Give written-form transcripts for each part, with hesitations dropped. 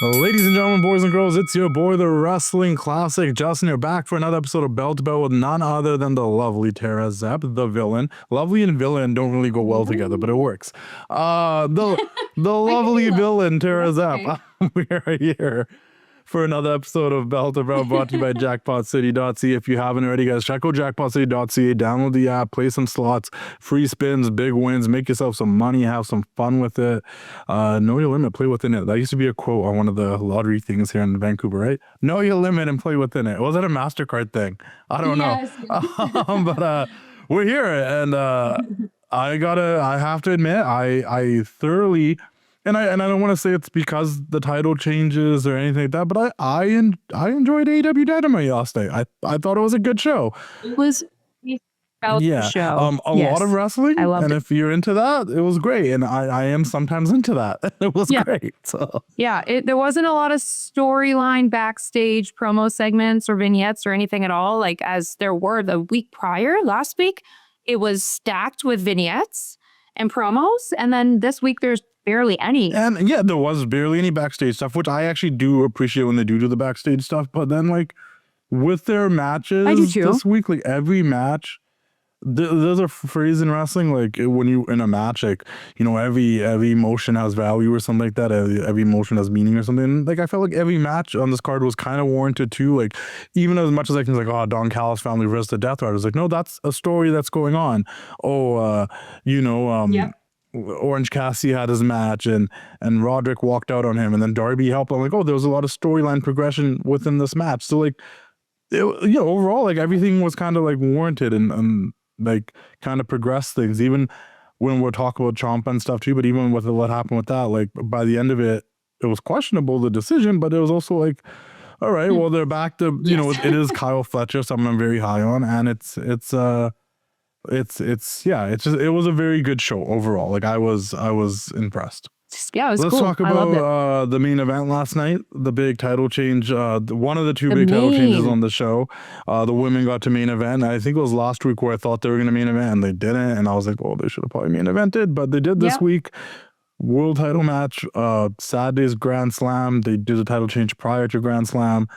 Ladies and gentlemen, boys and girls, it's your boy, the Wrestling Classic Justin. You're back for another episode of Bell to Bell with none other than the lovely Tara Zepp, the villain. Lovely and villain don't really go well together, but it works. The lovely villain, Tara Zepp. We are here for another episode of Bell to Bell, brought to you by jackpotcity.ca. If you haven't already, guys, check out jackpotcity.ca, download the app, play some slots, free spins, big wins, make yourself some money, have some fun with it. Know your limit, play within it. That used to be a quote on one of the lottery things here in Vancouver, right? Know your limit and play within it. Was that a MasterCard thing? I don't know. But we're here, and I have to admit, I thoroughly... And I don't want to say it's because the title changes or anything like that, but I enjoyed AEW Dynamite last night. I thought it was a good show. It was a show. A lot of wrestling. I loved and it. If you're into that, it was great. And I am sometimes into that. It was great. So there wasn't a lot of storyline backstage promo segments or vignettes or anything at all, like as there were the week prior, last week. It was stacked with vignettes and promos. And then this week there's barely any. And yeah, there was barely any backstage stuff, which I actually do appreciate when they do the backstage stuff. But then, like, with their matches this week, like every match, there's a phrase in wrestling, like when you in a match, like, you know, every emotion has value or something like that. Every emotion has meaning or something. Like, I felt like every match on this card was kind of warranted too. Like, even as much as I can, like, oh, Don Callis family versus the Death Riders. Like, no, that's a story that's going on. Orange Cassidy had his match and Roderick walked out on him and then Darby helped. I'm like, oh, there was a lot of storyline progression within this match. So like, overall, like everything was kind of like warranted and like kind of progressed things. Even when we're talking about Ciampa and stuff too, but even with what happened with that, like by the end of it, it was questionable, the decision, but it was also like, all right, well, they're back to, it is Kyle Fletcher, someone I'm very high on, and it was a very good show overall. Like I was impressed. Yeah, it was Let's cool. talk about the main event last night, the big title change, one of the two big title changes on the show. The women got to main event. I think it was last week where I thought they were going to main event and they didn't, and I was like, oh, they should have probably main evented, but they did this week. World title match, Saturday's Grand Slam. They did a title change prior to Grand Slam.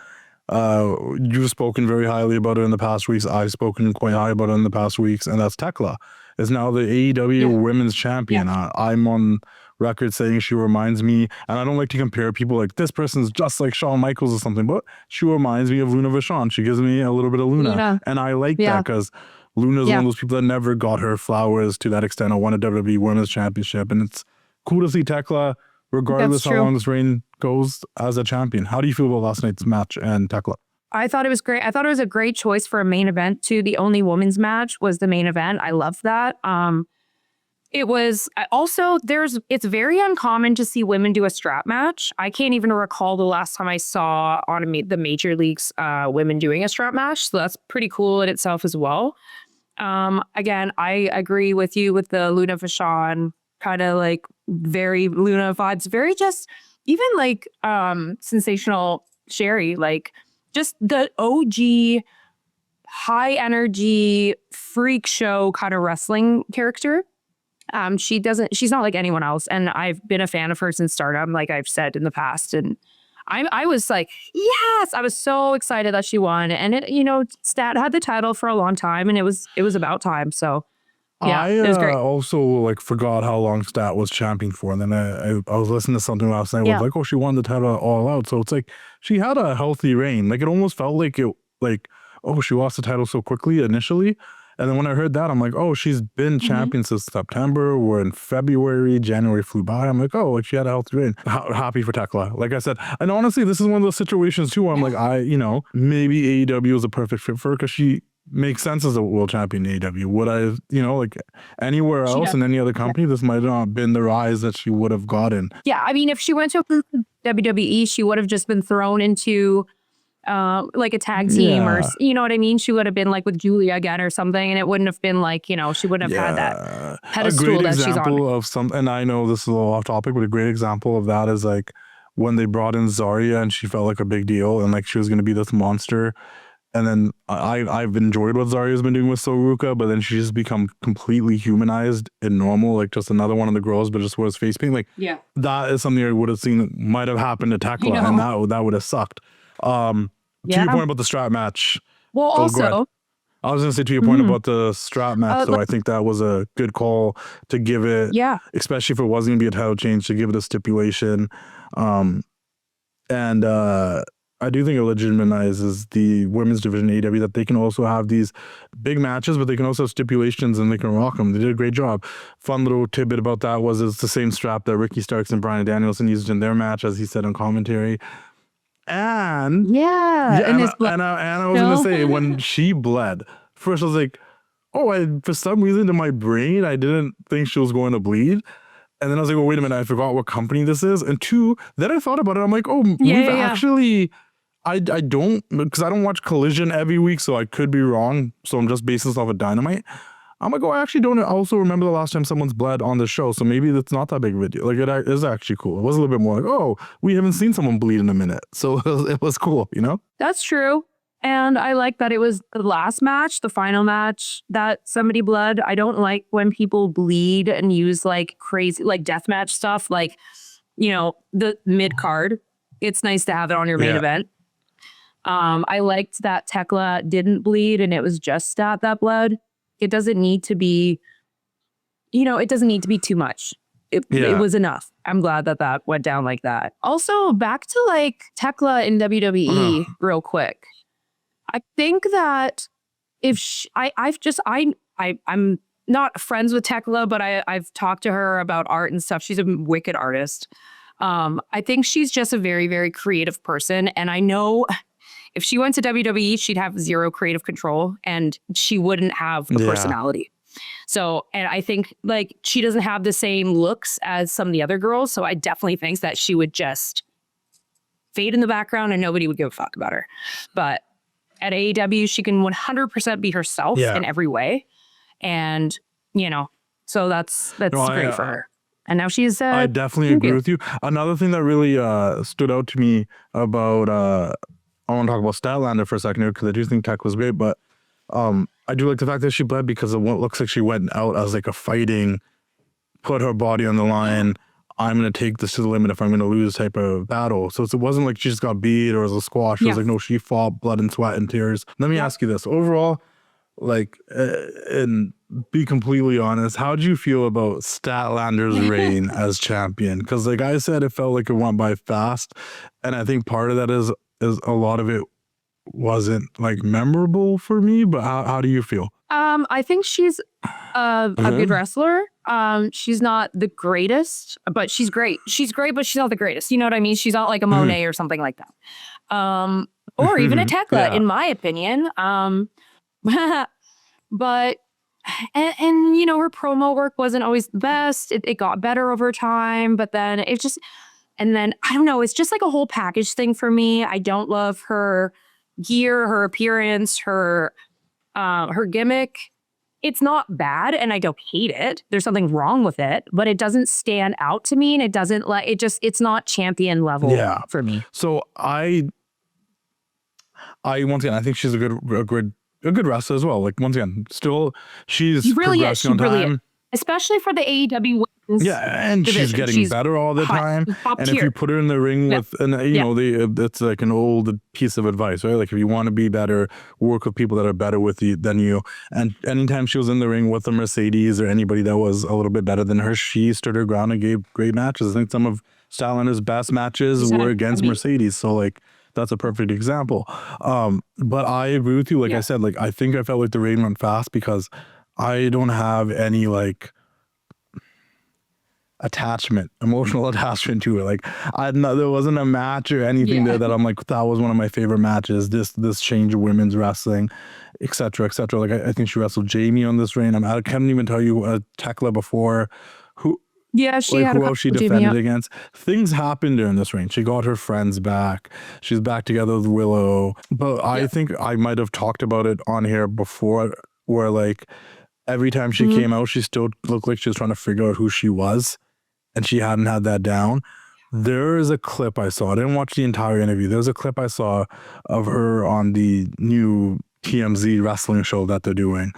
You've spoken very highly about it in the past weeks. I've spoken quite high about it in the past weeks, and that's Thekla is now the AEW Women's Champion. I'm on record saying she reminds me, and I don't like to compare people like this person's just like Shawn Michaels or something, but she reminds me of Luna Vachon. She gives me a little bit of Luna. And I like that because Luna's one of those people that never got her flowers to that extent or won a WWE Women's Championship, and it's cool to see Thekla, regardless how long this reign goes, as a champion. How do you feel about last night's match and Thekla? I thought it was great. I thought it was a great choice for a main event too. The only women's match was the main event. I love that. It was also, it's very uncommon to see women do a strap match. I can't even recall the last time I saw on the major leagues women doing a strap match. So that's pretty cool in itself as well. Again, I agree with you with the Luna Vachon kind of like very Luna vibes, very just even like sensational Sherry, like just the OG high energy freak show kind of wrestling character. She's not like anyone else. And I've been a fan of her since Stardom, like I've said in the past. And I was like, yes, I was so excited that she won. And it, Stat had the title for a long time and it was about time. So yeah, it was great. I also like forgot how long Stat was champion for. And then I was listening to something last night. I was like, oh, she won the title all out. So it's like, she had a healthy reign. Like it almost felt like she lost the title so quickly initially. And then when I heard that, I'm like, oh, she's been champion since September. We're in February. January flew by. I'm like, oh, like she had a healthy reign. Happy for Thekla. Like I said, and honestly, this is one of those situations too where I'm like, maybe AEW is a perfect fit for her because she makes sense as a world champion in AEW. Would I, like anywhere else in any other company, this might not have been the rise that she would have gotten. Yeah, I mean, if she went to WWE, she would have just been thrown into like a tag team or, you know what I mean? She would have been like with Julia again or something, and it wouldn't have been like, she wouldn't have had that pedestal that she's on. And I know this is a little off topic, but a great example of that is like when they brought in Zarya and she felt like a big deal and like she was going to be this monster. And then I've enjoyed what Zarya's been doing with Soruka, but then she's just become completely humanized and normal, like just another one of the girls, but just with face paint. Like, that is something I would have seen that might have happened to Thekla, and that would have sucked. To your point about the strap match. Well, also, I was gonna say to your point about the strap match, though, I think that was a good call to give it, especially if it wasn't gonna be a title change, to give it a stipulation. And I do think it legitimizes the women's division AEW, that they can also have these big matches, but they can also have stipulations and they can rock them. They did a great job. Fun little tidbit about that was it's the same strap that Ricky Starks and Bryan Danielson used in their match, as he said on commentary. And and I was gonna say, when she bled, first I was like, for some reason in my brain I didn't think she was going to bleed. And then I was like, well, wait a minute, I forgot what company this is. And two, then I thought about it. I'm like, actually, I don't, because I don't watch Collision every week, so I could be wrong. So I'm just basing this off of Dynamite. I'm like, I actually don't also remember the last time someone's bled on the show. So maybe that's not that big of a deal. Like, it is actually cool. It was a little bit more like, we haven't seen someone bleed in a minute. So it was cool, you know? That's true. And I like that it was the last match, the final match, that somebody bled. I don't like when people bleed and use like crazy, like deathmatch stuff, like, the mid card. It's nice to have it on your main event. I liked that Thekla didn't bleed and it was just Stat that bled. It doesn't need to be, it doesn't need to be too much. It was enough. I'm glad that went down like that. Also, back to like Thekla in WWE real quick. I think that if I'm not friends with Thekla, but I've talked to her about art and stuff. She's a wicked artist. I think she's just a very, very creative person. And I know if she went to WWE, she'd have zero creative control and she wouldn't have the personality. So, and I think like she doesn't have the same looks as some of the other girls. So I definitely think that she would just fade in the background and nobody would give a fuck about her. But at AEW, she can 100% be herself in every way. And, so that's great for her. And now she's I definitely agree with you. Another thing that really stood out to me about, I want to talk about Statlander for a second here, because I do think Tech was great, but I do like the fact that she bled, because it looks like she went out as like a fighting, put her body on the line, I'm going to take this to the limit if I'm going to lose type of battle. So it wasn't like she just got beat or it was a squash. It was like, no, she fought, blood and sweat and tears. Let me ask you this. Overall, like, and be completely honest, how did you feel about Statlander's reign as champion? Because like I said, it felt like it went by fast. And I think part of that is a lot of it wasn't like memorable for me, but how do you feel? I think she's a good wrestler. She's not the greatest, but she's great. She's great, but she's not the greatest. You know what I mean? She's not like a Monet or something like that. Or even a Thekla, in my opinion. But, and her promo work wasn't always the best. It got better over time, but then I don't know, it's just like a whole package thing for me. I don't love her gear, her appearance, her gimmick. It's not bad and I don't hate it. There's something wrong with it, but it doesn't stand out to me and it doesn't it's not champion level for me. So I once again, I think she's a good wrestler as well. Like once again, still she's progressing on time. Especially for the AEW women's and division. She's getting better all the time. And if you put her in the ring with, it's like an old piece of advice, right? Like if you want to be better, work with people that are better than you. And anytime she was in the ring with a Mercedes or anybody that was a little bit better than her, she stood her ground and gave great matches. I think some of Statlander's best matches were against Mercedes. So like, that's a perfect example. But I agree with you. Like I said, like I think I felt like the reign went fast because I don't have any like emotional attachment to it. Like there wasn't a match or anything there that I'm like, that was one of my favorite matches. This change of women's wrestling, etc., etc. Like I think she wrestled Jamie on this reign. I can't even tell you Thekla before who. Yeah, she had who else she defended against. Things happened during this reign. She got her friends back. She's back together with Willow. But I think I might have talked about it on here before, where like every time she came out, she still looked like she was trying to figure out who she was, and she hadn't had that down. There is a clip I saw. I didn't watch the entire interview. There's a clip I saw of her on the new TMZ wrestling show that they're doing.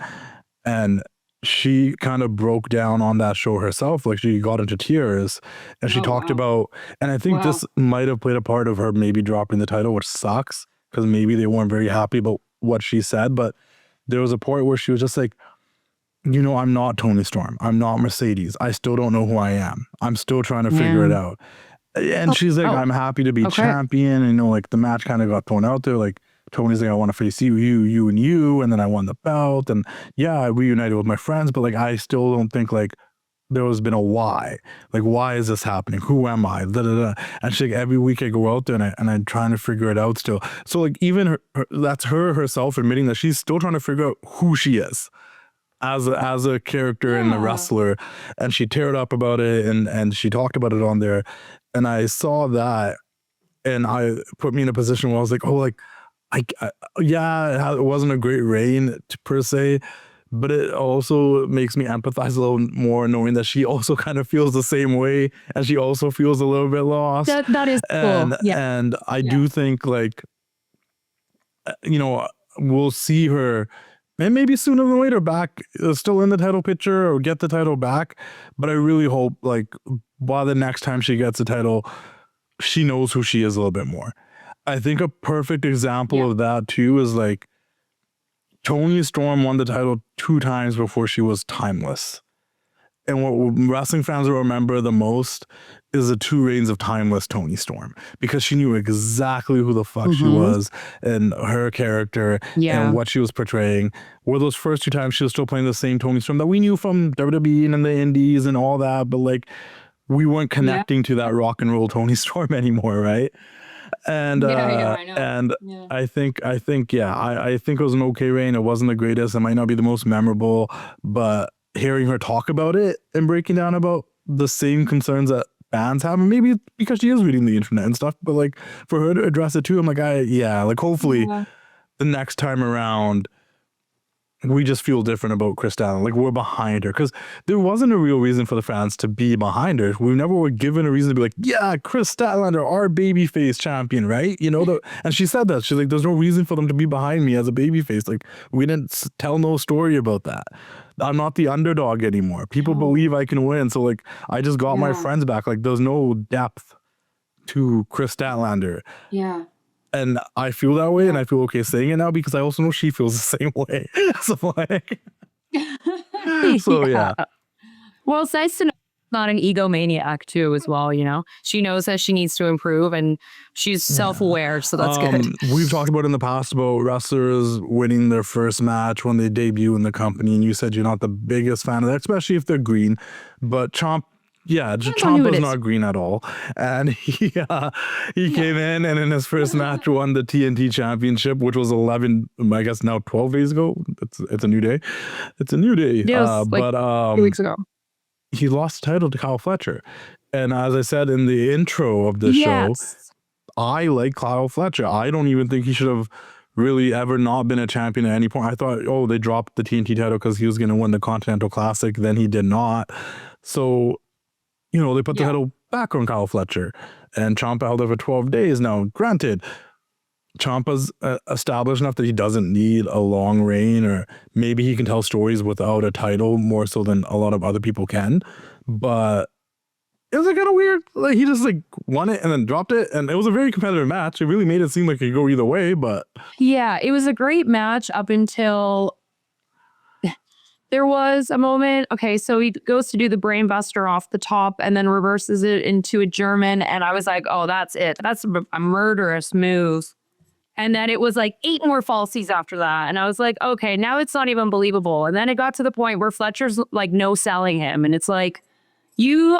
And she kind of broke down on that show herself. Like, she got into tears and she talked about, and I think this might have played a part of her maybe dropping the title, which sucks because maybe they weren't very happy about what she said. But there was a point where she was just like, you know, I'm not Toni Storm. I'm not Mercedes. I still don't know who I am. I'm still trying to figure it out. And she's like, I'm happy to be champion. And, you know, like, the match kind of got thrown out there. Like, Tony's like, I want to face you, and you. And then I won the belt. And yeah, I reunited with my friends. But, like, I still don't think, like, there has been a why. Like, why is this happening? Who am I? Da, da, da. And she's like, every week I go out there and I'm trying to figure it out still. So, like, even her, that's her herself admitting that she's still trying to figure out who she is as a character and a wrestler. And she teared up about it and she talked about it on there. And I saw that, and I put me in a position where I was like, oh, like, it wasn't a great reign per se, but it also makes me empathize a little more knowing that she also kind of feels the same way, and she also feels a little bit lost. That is cool. And I do think, like, you know, we'll see her, and maybe sooner than later, back still in the title picture or get the title back. But I really hope, like, by the next time she gets the title, she knows who she is a little bit more. I think a perfect example of that too is, like, Toni Storm won the title 2 times before she was timeless. And what wrestling fans will remember the most is the 2 reigns of timeless Toni Storm, because she knew exactly who the fuck she was and her character and what she was portraying. Where those first 2 times she was still playing the same Toni Storm that we knew from WWE and in the indies and all that, but, like, we weren't connecting to that rock and roll Toni Storm anymore, right? And I know. And I think I think it was an okay reign. It wasn't the greatest. It might not be the most memorable, but hearing her talk about it and breaking down about the same concerns that fans have, and maybe because she is reading the internet and stuff, but, like, for her to address it too, I'm like, like, hopefully the next time around we just feel different about Kris Statlander. Like, we're behind her, because there wasn't a real reason for the fans to be behind her. We never were given a reason to be like, yeah, Kris Statlander, our babyface champion, right? You know, and she said that. She's like, there's no reason for them to be behind me as a babyface. Like, we didn't tell no story about that. I'm not the underdog anymore. People believe I can win. So, like, I just got my friends back. Like, there's no depth to Kris Statlander. Yeah. And I feel that way, and I feel okay saying it now because I also know she feels the same way. So, like, Well, it's nice to know she's not an egomaniac too, as well. You know, she knows that she needs to improve, and she's self-aware, so that's good. We've talked about in the past about wrestlers winning their first match when they debut in the company, and you said you're not the biggest fan of that, especially if they're green. But Ciampa is not green at all, and he came in and in his first match won the TNT Championship, which was 11, I guess now 12 days ago. It's a new day. It's a new day. Yes, but 2 weeks ago, he lost the title to Kyle Fletcher, and as I said in the intro of the show, I like Kyle Fletcher. I don't even think he should have really ever not been a champion at any point. I thought, they dropped the TNT title because he was going to win the Continental Classic. Then he did not. So, you know, they put the title back on Kyle Fletcher, and Ciampa held it for 12 days. Now, granted, Ciampa's established enough that he doesn't need a long reign, or maybe he can tell stories without a title more so than a lot of other people can. But it was, like, kind of weird. Like, he just, like, won it and then dropped it, and it was a very competitive match. It really made it seem like it could go either way, but yeah, it was a great match up until there was a moment. Okay, so he goes to do the brainbuster off the top and then reverses it into a German, and I was like, oh, that's it. That's a murderous move. And then it was like 8 more falsies after that, and I was like, okay, now it's not even believable. And then it got to the point where Fletcher's, like, no selling him, and it's like, he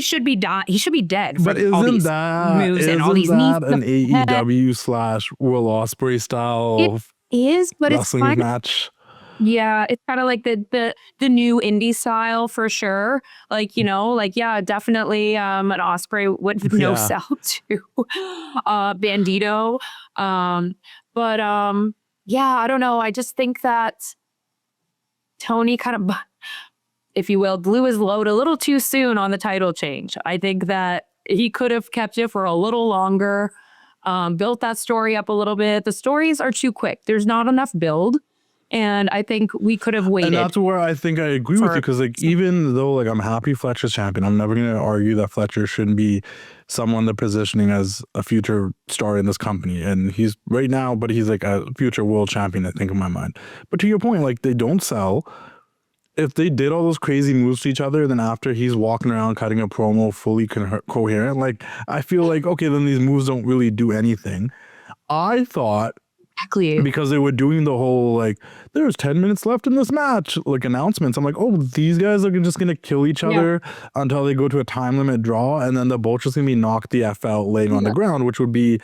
should be he should be dead. But isn't that an AEW / Will Ospreay style is, but wrestling it's match? Yeah, it's kind of like the new indie style for sure. Like, you know, like, yeah, definitely an Ospreay would no sell to Bandito. But yeah, I don't know. I just think that Tony kind of if you will, blew his load a little too soon on the title change. I think that he could have kept it for a little longer, built that story up a little bit. The stories are too quick. There's not enough build. And I think we could have waited. And that's where I think I agree with you, because like, even though like I'm happy Fletcher's champion, I'm never going to argue that Fletcher shouldn't be someone they're positioning as a future star in this company. And he's right now, but he's like a future world champion, I think, in my mind. But to your point, like, they don't sell. If they did all those crazy moves to each other, then after he's walking around cutting a promo fully coherent, like, I feel like, okay, then these moves don't really do anything. I thought, Exactly. because they were doing the whole like, there's 10 minutes left in this match, like, announcements. I'm like, oh, these guys are just gonna kill each other until they go to a time limit draw, and then they're both just gonna be knocked the F out laying on the ground, which would be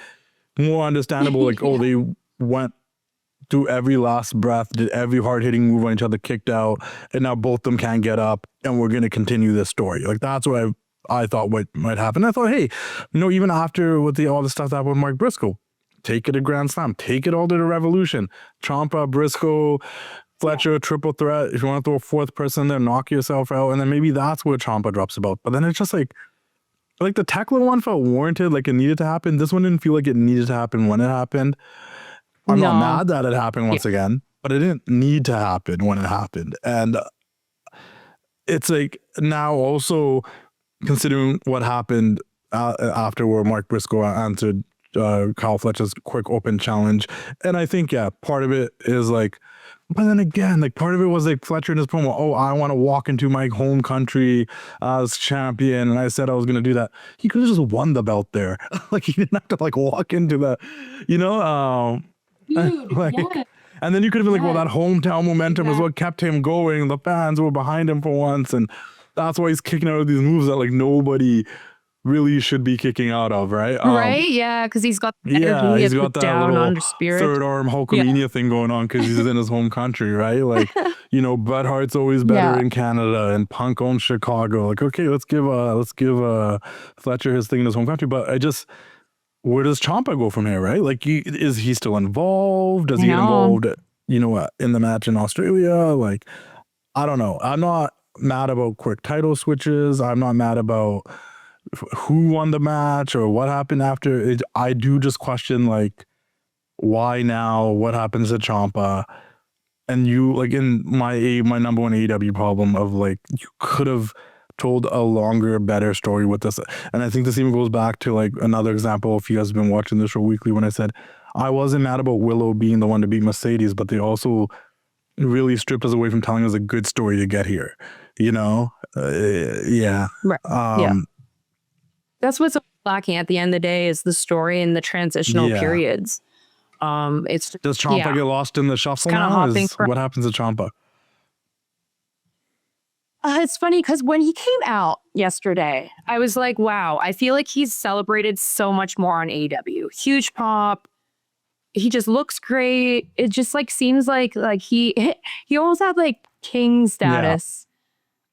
more understandable. Like, oh, they went through every last breath, did every hard-hitting move on each other, kicked out, and now both of them can't get up, and we're gonna continue this story. Like, that's what I thought what might happen. I thought, hey, even after with all the stuff that happened with Mark Briscoe, take it to Grand Slam. Take it all to the Revolution. Ciampa, Briscoe, Fletcher, triple threat. If you want to throw a fourth person there, knock yourself out. And then maybe that's where Ciampa drops about. But then it's just like the Thekla one felt warranted, like it needed to happen. This one didn't feel like it needed to happen when it happened. I'm not mad that it happened once again, but it didn't need to happen when it happened. And it's like, now also considering what happened after where Mark Briscoe answered Kyle Fletcher's quick open challenge. And I think, part of it is like, but then again, like, part of it was like Fletcher in his promo, oh, I want to walk into my home country as champion, and I said I was going to do that. He could have just won the belt there. Like, he didn't have to like walk into that, Dude, like, and then you could have been like, well, that hometown momentum is what kept him going. The fans were behind him for once, and that's why he's kicking out of these moves that like nobody really should be kicking out of, right? Right? Yeah, because he's got the energy, he's got that down little under spirit. third arm Hulkamania thing going on because he's in his home country, right? Like, Bret Hart's always better in Canada, and Punk owns Chicago. Like, okay, let's give Fletcher his thing in his home country. But where does Ciampa go from here, right? Like, is he still involved? Does he get involved, in the match in Australia? Like, I don't know. I'm not mad about quick title switches. I'm not mad about who won the match or what happened after it. I do just question, like, why now? What happens to Ciampa? And in my number one AEW problem of like, you could have told a longer, better story with this. And I think this even goes back to like another example, if you guys have been watching this show weekly, when I said I wasn't mad about Willow being the one to beat Mercedes, but they also really stripped us away from telling us a good story to get here, Right. That's what's lacking at the end of the day, is the story and the transitional periods. Does Ciampa get lost in the shuffle now? What happens to Ciampa? It's funny because when he came out yesterday, I was like, wow, I feel like he's celebrated so much more on AEW. Huge pop. He just looks great. It just like seems like he almost had like king status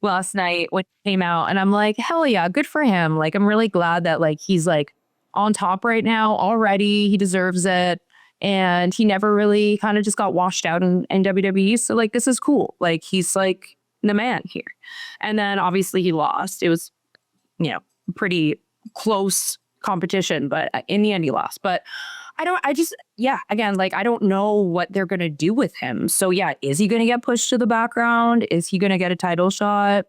last night when he came out. And I'm like, hell yeah, good for him. Like, I'm really glad that like he's like on top right now already. He deserves it. And he never really kind of just got washed out in WWE. So like, this is cool. Like, he's like the man here. And then obviously he lost. It was, pretty close competition, but in the end he lost. But again, like, I don't know what they're going to do with him. So yeah, is he going to get pushed to the background? Is he going to get a title shot?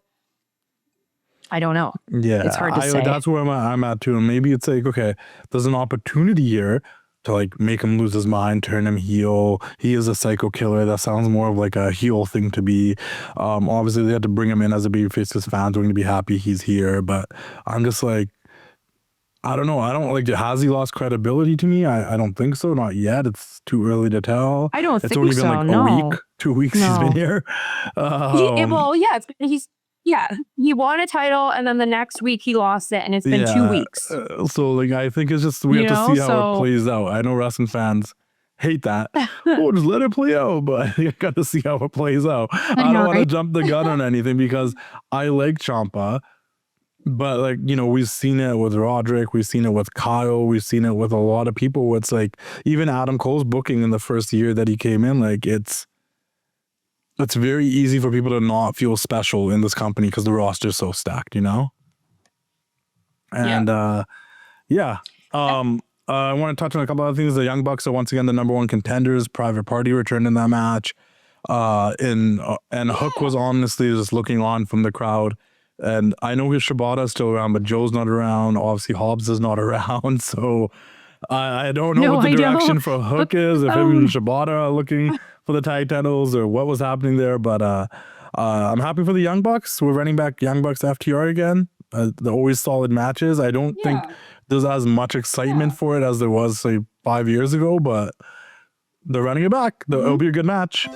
I don't know. Yeah, it's hard to say. That's where I'm at too. And maybe it's like, okay, there's an opportunity here to like make him lose his mind, turn him heel. He is a psycho killer. That sounds more of like a heel thing to be. Obviously they had to bring him in as a babyface because fans are going to be happy he's here. But I'm just like, I don't know. I don't like, has he lost credibility to me? I don't think so. Not yet. It's too early to tell. I don't think so. It's only been like a week, 2 weeks he's been here. He won a title and then the next week he lost it, and it's been 2 weeks. So like, I think it's just, we have to see how it plays out. I know wrestling fans hate that. Just let it play out. But I got to see how it plays out. I don't want to jump the gun on anything because I like Ciampa. But like, we've seen it with Roderick, we've seen it with Kyle, we've seen it with a lot of people where it's like, even Adam Cole's booking in the first year that he came in, like, it's it's very easy for people to not feel special in this company because the roster is so stacked, you know? And I want to touch on a couple other things. The Young Bucks are once again the #1 contenders. Private Party returned in that match. And Hook was honestly just looking on from the crowd. And I know his Shibata is still around, but Joe's not around. Obviously, Hobbs is not around. So I don't know what the direction for Hook is, if him and Shibata are looking for the tag titles or what was happening there. But I'm happy for the Young Bucks. We're running back Young Bucks FTR again. They're always solid matches. I don't think there's as much excitement for it as there was, say, 5 years ago, but they're running it back. It'll be a good match.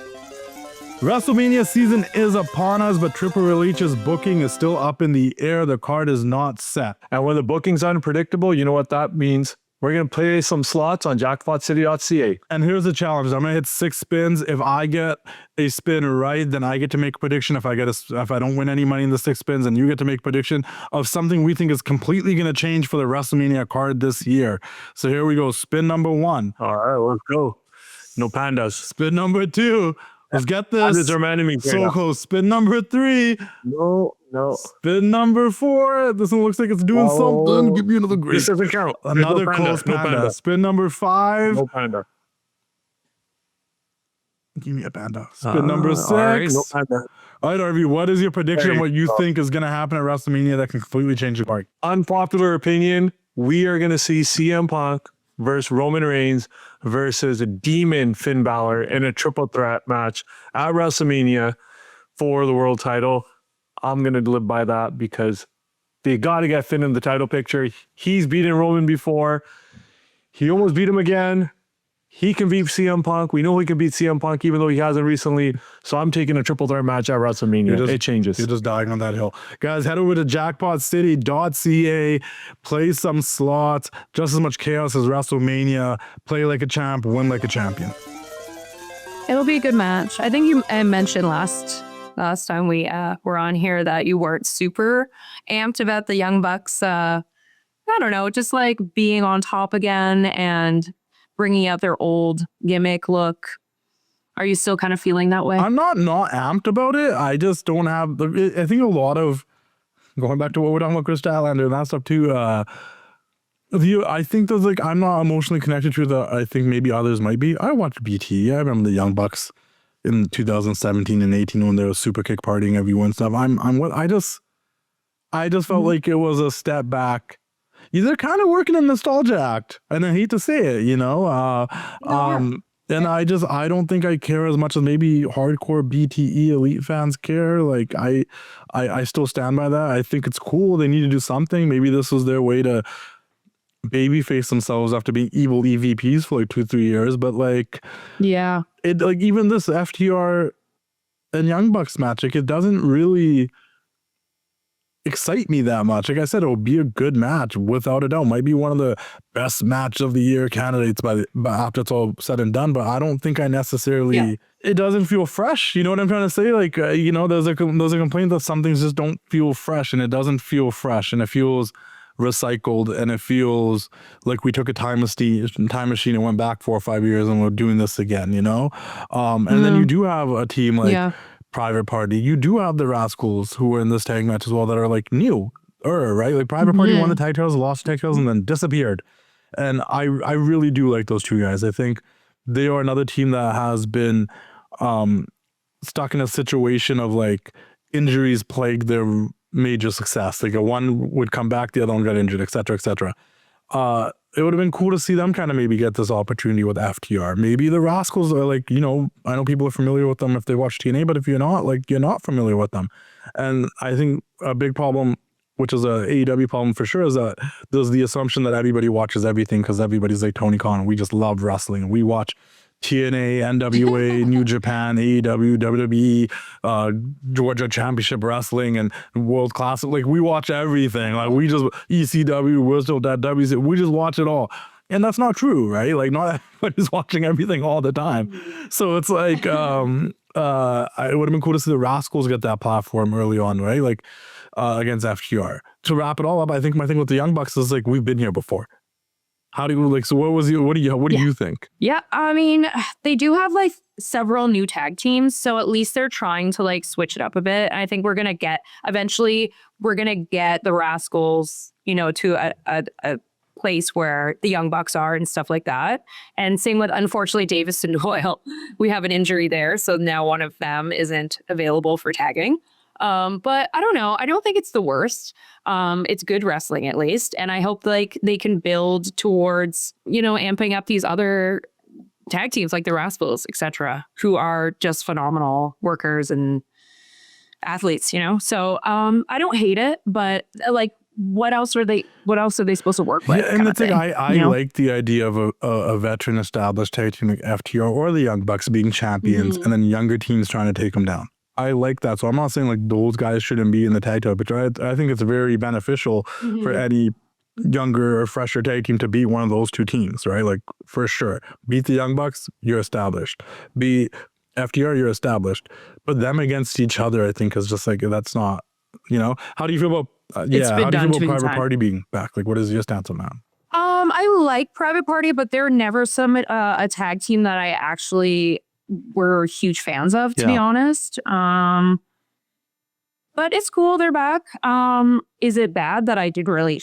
WrestleMania season is upon us, but Triple H's booking is still up in the air. The card is not set. And when the booking's unpredictable, you know what that means? We're going to play some slots on jackpotcity.ca. And here's the challenge. I'm going to hit 6 spins. If I get a spin right, then I get to make a prediction. If I don't win any money in the 6 spins, then you get to make a prediction of something we think is completely going to change for the WrestleMania card this year. So here we go. Spin number 1. All right, let's go. No pandas. Spin number 2. Let's get this. Pandas are mad at me. So close. Spin number 3. No. Spin number 4. This one looks like it's doing something. Give me another great. This doesn't count. Another close panda. Spin number 5. No panda. Give me a panda. Spin number 6. All right, no panda. All right, RV, what is your prediction? What you think is going to happen at WrestleMania that can completely change the card? Unpopular opinion, we are going to see CM Punk versus Roman Reigns versus a demon Finn Balor in a triple threat match at WrestleMania for the world title. I'm going to live by that because they got to get Finn in the title picture. He's beaten Roman before. He almost beat him again. He can beat CM Punk. We know he can beat CM Punk even though he hasn't recently. So I'm taking a triple threat match at WrestleMania. It changes. You're just dying on that hill. Guys, head over to jackpotcity.ca. Play some slots. Just as much chaos as WrestleMania. Play like a champ. Win like a champion. It'll be a good match. I think you mentioned last time we were on here that you weren't super amped about the Young Bucks. I don't know, just like being on top again and bringing out their old gimmick look. Are you still kind of feeling that way? I'm not amped about it. I just don't have I think a lot of, going back to what we're talking about Chris Statlander and that stuff too, I think there's like, I'm not emotionally connected to the, I think maybe others might be. I watched BT. I remember the Young Bucks in 2017 and 18 when they were super kick partying everyone stuff. I just felt like it was a step back. They're kind of working a nostalgia act, and I hate to say it, you know. And I don't think I care as much as maybe hardcore BTE elite fans care. Like I still stand by that. I think it's cool. They need to do something. Maybe this was their way to babyface themselves after being evil EVPs for like 2-3 years. But like, yeah, it like even this FTR and Young Bucks match, like it doesn't really excite me that much. Like I said, it'll be a good match without a doubt. Might be one of the best match of the year candidates after it's all said and done. But I don't think I necessarily. It doesn't feel fresh. You know what I'm trying to say? Like you know, there's a complaint that some things just don't feel fresh, and it doesn't feel fresh, and it feels recycled, and it feels like we took a time machine and went back 4 or 5 years, and we're doing this again. You know, and then you do have a team like. Private Party. You do have the Rascals who were in this tag match as well that are like new, right? Like Private Party won the tag titles, lost the tag titles, and then disappeared. And I really do like those two guys. I think they are another team that has been stuck in a situation of like injuries plagued their major success. Like one would come back, the other one got injured, etc., etc. It would have been cool to see them kind of maybe get this opportunity with FTR. Maybe the Rascals are like, you know, I know people are familiar with them if they watch TNA, but if you're not, like, you're not familiar with them. And I think a big problem, which is a AEW problem for sure, is that there's the assumption that everybody watches everything because everybody's like Tony Khan. We just love wrestling. We watch TNA, NWA, New Japan, AEW, WWE, Georgia Championship Wrestling, and World Class. Like, we watch everything. Like, we just, ECW, we're still that WC, we just watch it all. And that's not true, right? Like, not everybody's watching everything all the time. So it's like, it would have been cool to see the Rascals get that platform early on, right? Like, against FTR. To wrap it all up, I think my thing with the Young Bucks is like, we've been here before. How do you like? So what do you think? Yeah, I mean, they do have like several new tag teams, so at least they're trying to like switch it up a bit. And I think we're gonna get the Rascals, to a place where the Young Bucks are and stuff like that. And same with, unfortunately, Davis and Doyle. We have an injury there, so now one of them isn't available for tagging. But I don't know. I don't think it's the worst. It's good wrestling at least. And I hope like they can build towards, amping up these other tag teams like the Rascals, etc., who are just phenomenal workers and athletes, So I don't hate it, but like what else are they supposed to work with? Yeah, and the thing, I like the idea of a veteran established tag team like FTR or the Young Bucks being champions and then younger teams trying to take them down. I like that. So I'm not saying like those guys shouldn't be in the tag title picture. I think it's very beneficial for any younger or fresher tag team to beat one of those two teams, right? Like for sure. Beat the Young Bucks, you're established. Beat FTR, you're established. But them against each other, I think is just like, that's not, How do you feel about, how do you feel about Private Party being back? Like what is your stance on that? I like Private Party, but they're never a tag team that I actually were huge fans of, to be honest. But it's cool they're back. Is it bad that I didn't really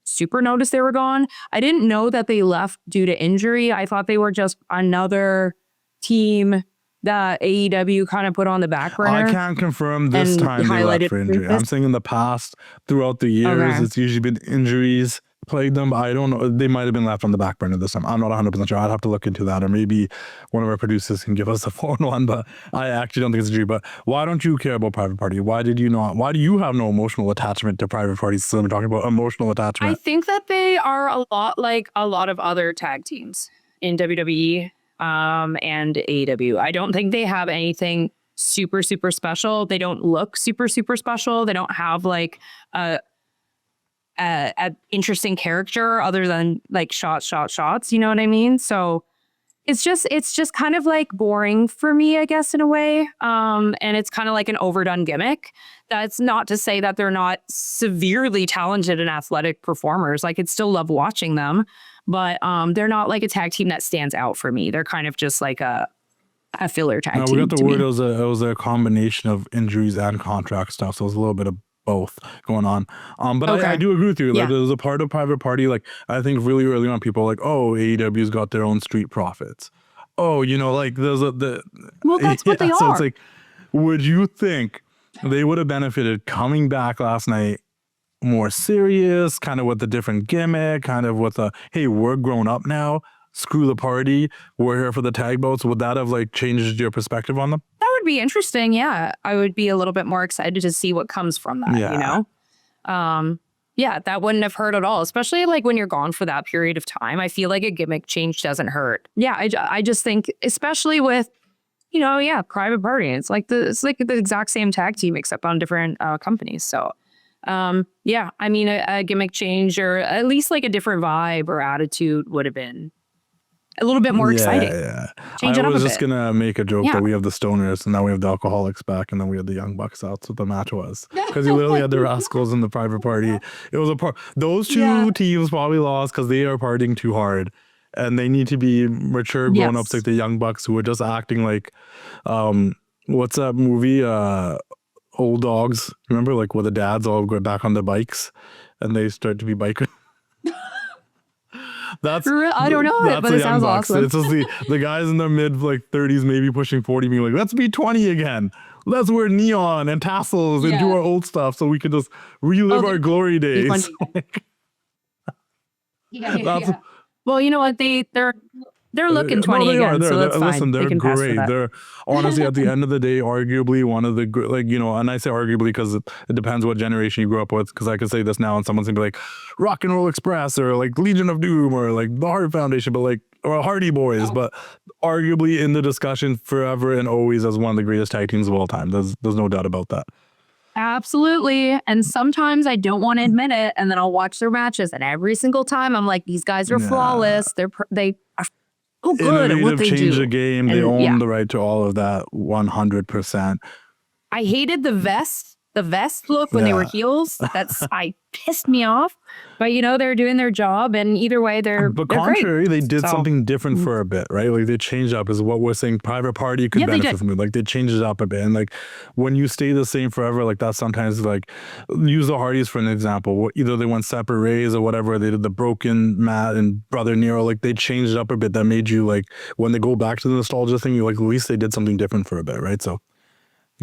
super notice they were gone? I didn't know that they left due to injury. I thought they were just another team that AEW kind of put on the back burner. I can't confirm this time they left for injury. I'm saying in the past, throughout the years, it's usually been injuries plagued them. I don't know. They might have been left on the back burner this time. I'm not 100% sure. I'd have to look into that, or maybe one of our producers can give us a 4-1, but I actually don't think it's a injury. But why don't you care about Private Party? Why do you have no emotional attachment to Private Party? So I'm talking about emotional attachment. I think that they are a lot like a lot of other tag teams in WWE and AEW. I don't think they have anything super, super special. They don't look super, super special. They don't have like a interesting character other than like shots. You know what I mean? So it's just kind of like boring for me, I guess, in a way. And it's kind of like an overdone gimmick. That's not to say that they're not severely talented and athletic performers. I could still love watching them, but they're not like a tag team that stands out for me. They're kind of just like a filler tag team. We got the word it was a combination of injuries and contract stuff. So it was a little bit of both going on. But I do agree with you. Like there's a part of Private Party, like I think really early on people were like, oh, AEW's got their own street profits. Oh, like there's well, that's what they are. So it's like, would you think they would have benefited coming back last night more serious, kind of with a different gimmick, kind of with a, hey, we're grown up now, screw the party, we're here for the tag belts? Would that have like changed your perspective on them? That would be interesting. Yeah. I would be a little bit more excited to see what comes from that, Yeah, that wouldn't have hurt at all, especially like when you're gone for that period of time. I feel like a gimmick change doesn't hurt. Yeah, I just think, especially with, Private Party, it's like the exact same tag team except on different companies. So, I mean, a gimmick change or at least like a different vibe or attitude would have been a little bit more exciting. Yeah. Change it up a bit. I was just going to make a joke that we have the stoners and now we have the alcoholics back and then we have the Young Bucks out. That's what the match was. Because you literally had the Rascals in the Private Party. It was those two teams probably lost because they are partying too hard. And they need to be mature grown-ups like the Young Bucks who are just acting like, what's that movie? Old Dogs. Remember like where the dads all go back on the bikes and they start to be bikers? I don't know it, but it sounds awesome. It's just the guys in their mid like 30s, maybe pushing 40, being like, let's be 20 again. Let's wear neon and tassels and do our old stuff so we can just relive our glory days. Well, you know what? They're looking 20 again, so that's fine. Listen, they're great. They're honestly, at the end of the day, arguably one of the, and I say arguably because it depends what generation you grew up with, because I could say this now and someone's going to be like, Rock and Roll Express or like Legion of Doom or like the Hart Foundation, but like, or Hardy Boys, but arguably in the discussion forever and always as one of the greatest tag teams of all time. There's no doubt about that. Absolutely. And sometimes I don't want to admit it, and then I'll watch their matches, and every single time I'm like, these guys are flawless. They are so good at what they do. Change the game. They own the right to all of that 100%. I hated the vest the vest look when they were heels. I pissed me off. But they're doing their job, and either way, they're contrary, great. they did something different for a bit, right? Like they changed up, is what we're saying. Private Party could benefit from it. Like they changed it up a bit, and like when you stay the same forever, like that sometimes like use the Hardys for an example. Either they went separate ways or whatever. They did the broken Matt and Brother Nero. Like they changed it up a bit. That made you like when they go back to the nostalgia thing, you like at least they did something different for a bit, right? So.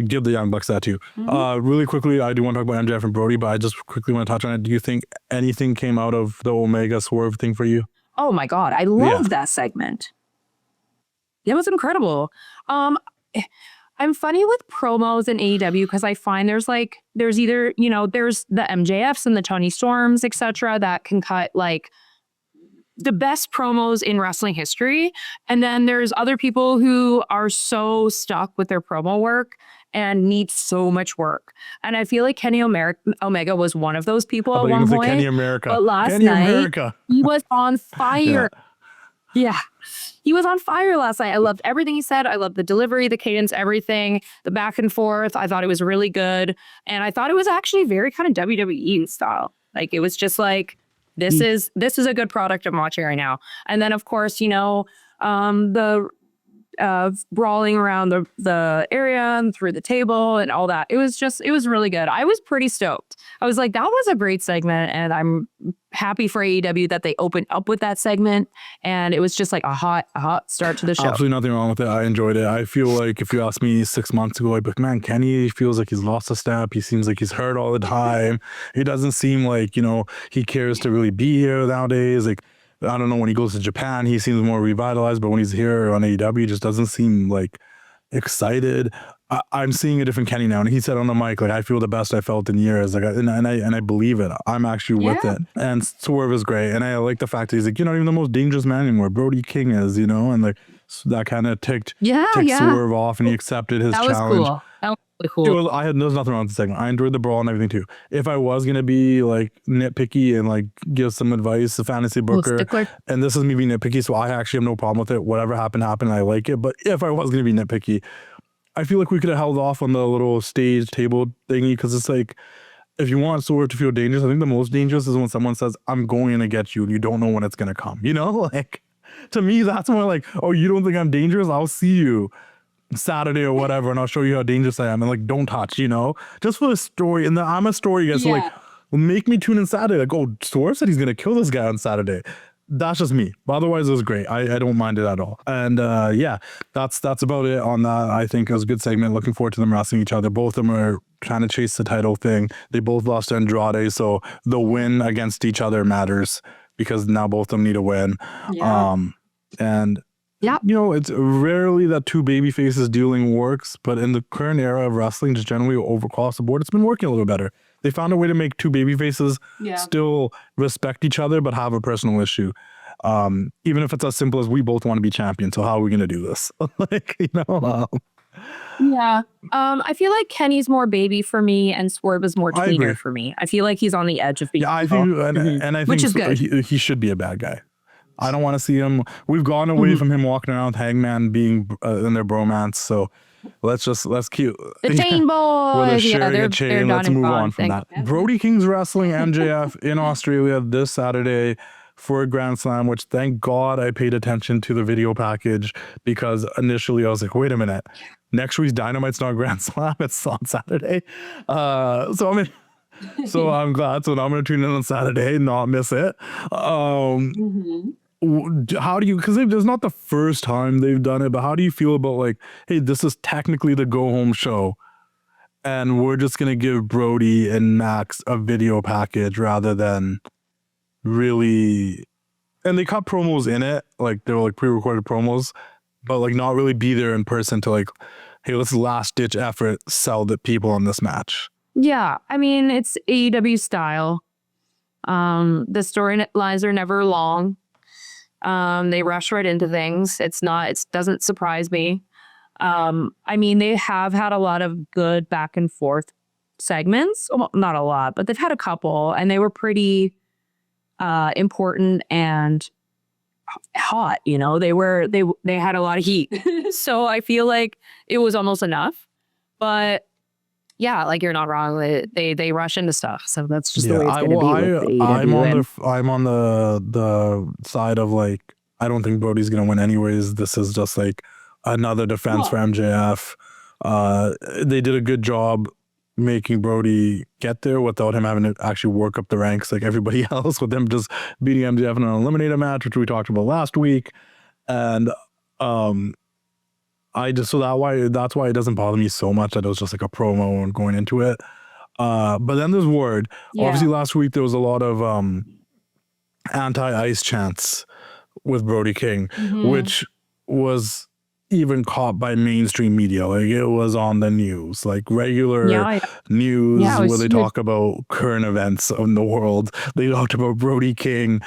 Give the Young Bucks that too. Really quickly, I do want to talk about MJF and Brody, but I just quickly want to touch on it. Do you think anything came out of the Omega Swerve thing for you? Oh my God, I love that segment. It was incredible. I'm funny with promos in AEW because I find there's either, there's the MJFs and the Tony Storms, etc., that can cut like the best promos in wrestling history. And then there's other people who are so stuck with their promo work and need so much work. And I feel like Kenny Omega was one of those people at one point. Kenny America. But last night, he was on fire. Yeah. He was on fire last night. I loved everything he said. I loved the delivery, the cadence, everything, the back and forth. I thought it was really good. And I thought it was actually very kind of WWE style. Like it was just like, this is a good product I'm watching right now. And then of course, the brawling around the area and through the table and all that. It was really good. I was pretty stoked. I was like, that was a great segment, and I'm happy for AEW that they opened up with that segment, and it was just like a hot start to the show. Absolutely nothing wrong with it. I enjoyed it. I feel like if you asked me 6 months ago, I'd be like, man, Kenny feels like he's lost a step. He seems like he's hurt all the time. He doesn't seem like, he cares to really be here nowadays. Like, I don't know, when he goes to Japan, he seems more revitalized, but when he's here on AEW, he just doesn't seem like excited. I'm seeing a different Kenny now, and he said on the mic, like, I feel the best I felt in years, like, and I believe it. I'm actually with it. And Swerve is great, and I like the fact that he's like, you're not even the most dangerous man anymore. Brody King is, and like so that kind of ticked Swerve off, and he accepted his challenge. That was cool. Cool. There's nothing wrong with the segment. I enjoyed the brawl and everything too. If I was gonna be like nitpicky and like give some advice, the fantasy booker, and this is me being nitpicky, so I actually have no problem with it. Whatever happened, and I like it. But if I was gonna be nitpicky, I feel like we could have held off on the little stage table thingy, because it's like, if you want Swerve to feel dangerous, I think the most dangerous is when someone says, I'm going to get you, and you don't know when it's gonna come. Like to me, that's more like, oh, you don't think I'm dangerous? I'll see you Saturday or whatever, and I'll show you how dangerous I am, and like, don't touch, just for the story. And I'm a story guy, so like, make me tune in Saturday. Like, oh, Swerve said he's gonna kill this guy on Saturday. That's just me. But otherwise, it was great. I don't mind it at all. And that's about it on that. I think it was a good segment. Looking forward to them wrestling each other. Both of them are trying to chase the title thing. They both lost to Andrade, so the win against each other matters, because now both of them need a win. It's rarely that two baby faces dueling works, but in the current era of wrestling, just generally across the board, it's been working a little better. They found a way to make two baby faces still respect each other, but have a personal issue. Even if it's as simple as we both want to be champions, so how are we going to do this? I feel like Kenny's more baby for me, and Swerve is more tweener for me. I feel like he's on the edge of being I think, and I think which is good. He should be a bad guy. I don't want to see him. We've gone away from him walking around with Hangman being in their bromance. So let's keep the chain boys. With a sharing a chain. Let's move on from that. Brody King's wrestling MJF in Australia this Saturday for a Grand Slam, which thank God I paid attention to the video package, because initially I was like, wait a minute, next week's Dynamite's not Grand Slam, it's on Saturday. So I'm glad. So now I'm going to tune in on Saturday and not miss it. How do you, because there's not the first time they've done it, but how do you feel about like, hey, this is technically the go home show, and we're just going to give Brody and Max a video package rather than really, and they cut promos in it, like they were like pre-recorded promos, but like not really be there in person to like, hey, let's last ditch effort, sell the people on this match. Yeah, I mean, it's AEW style. The storylines are never long. They rush right into things. It doesn't surprise me. I mean, they have had a lot of good back and forth segments. Well, not a lot, but they've had a couple, and they were pretty important and hot. They had a lot of heat. So I feel like it was almost enough. But yeah, like you're not wrong. They rush into stuff, so that's just the way it's I, going to well, be with the I'm AEW. on And I'm on the side of like, I don't think Brody's gonna win anyways. This is just like another defense for MJF. They did a good job making Brody get there without him having to actually work up the ranks like everybody else, with them just beating MJF in an eliminator match, which we talked about last week. And that's why it doesn't bother me so much that it was just like a promo and going into it. But then there's word. yeah, Obviously, last week there was a lot of anti-ice chants with Brody King, which was even caught by mainstream media. Like, it was on the news, like regular news Yeah, it was where they huge. talk about current events in the world. They talked about Brody King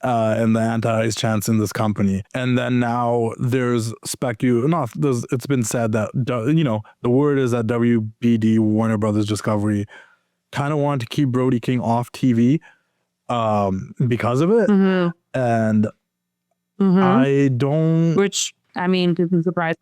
and the anti-ice chants in this company. And then now there's it's been said that, the word is that WBD, Warner Brothers Discovery, kind of wanted to keep Brody King off TV because of it. And I don't, which I mean, didn't surprise.